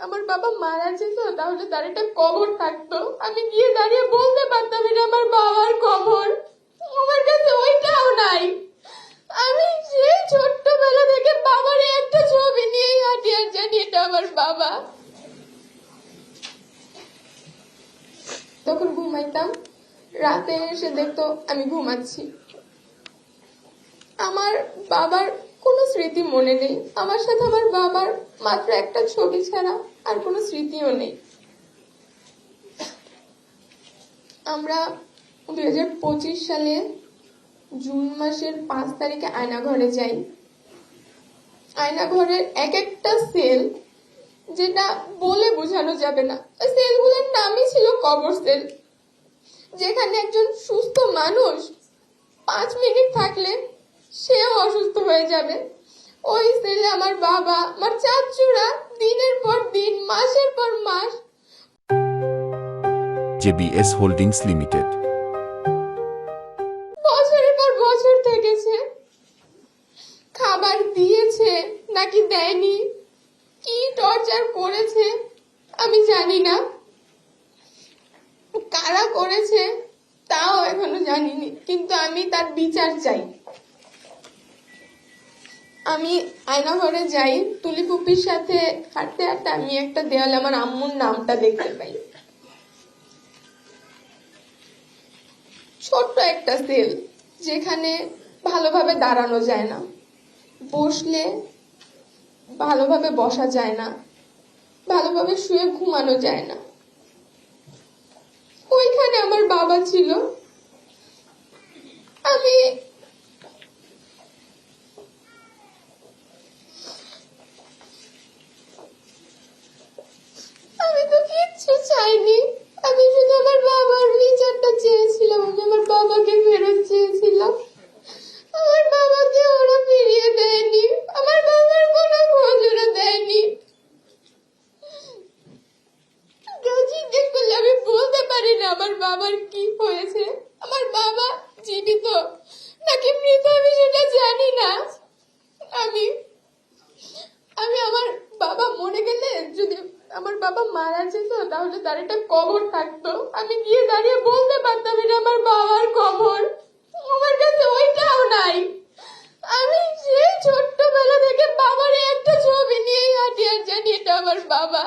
আমার বাবা মারা যেত তাহলে তার একটা কবর থাকতো, আমি গিয়ে দাঁড়িয়ে বলতে পারতাম এটা আমার বাবার কবর। আমার কাছে ওইটাও নাই। আমি সেই ছোট্টবেলা থেকে বাবার একটা ছবি নিয়েই হাঁটি আর জানি এটা আমার বাবা। তখন ঘুমাইতাম, রাতে এসে দেখতো আমি ঘুমাচ্ছি। আমার বাবার কোনো স্মৃতি মনে নেই, আমার সাথে আমার বাবার মাত্র একটা ছবি ছাড়া আর কোনো স্মৃতিও নেই। আমরা 2025 সালে জুন মাসের 5 তারিখে আয়নাঘরে যাই। আয়নাঘরের এক একটা সেল যেটা বলে বোঝানো যাবে না, ওই সেলগুলোর নামই ছিল কবর সেল, যেখানে একজন সুস্থ মানুষ 5 মিনিট থাকলে সেও অসুস্থ হয়ে যাবে। ওই সেলে আমার বাবা, আমার চাচুরা দিনের পর দিন, মাসের পর মাস। JBS হোল্ডিংস লিমিটেড বছরের পর বছর থেকেছে। খাবার দিয়েছে নাকি দেয়নি, কি টর্চার করেছে আমি জানি না, কারা করেছে তাও এখনো জানিনি, কিন্তু আমি তার বিচার চাই। আমি আয়নাঘরে যাই, তুলি পুপির সাথে হাঁটতে হাঁটতে আমি একটা দেয়ালে আমার আম্মুর নামটা দেখতে পাই। ছোট্ট একটা সেল, যেখানে ভালোভাবে দাঁড়ানো যায় না, বসলে ভালোভাবে বসা যায় না, ভালোভাবে শুয়ে ঘুমানো যায় না। ওইখানে আমার বাবা ছিল। আমি আমি তো কিচ্ছু চাইনি, আমি শুধু আমার বাবার বিচারটা চেয়েছিলাম, আমি আমার বাবাকে ফেরত চেয়েছিলাম। আমার বাবাকে ওরা ফিরিয়ে দেয়নি, আমার বাবার কোনো খোঁজ ওরা দেয়নি। কেউ জিজ্ঞেস করলে আমি বলতে পারি না আমার বাবার কি হয়েছে, আমার বাবা জীবিত নাকি মৃত আমি সেটা জানি না। আমি আমি আমার বাবা মরে গেলে, যদি আমার বাবা মারা যেত তাহলে তার একটা কবর থাকতো, আমি গিয়ে দাঁড়িয়ে বলতে পারতাম এটা আমার বাবার কবর। আমার কাছে ওইটাও নাই। আমি সেই ছোট্টবেলা থেকে বাবার একটা ছবি নিয়েই হাঁটি আর জানি এটা আমার বাবা।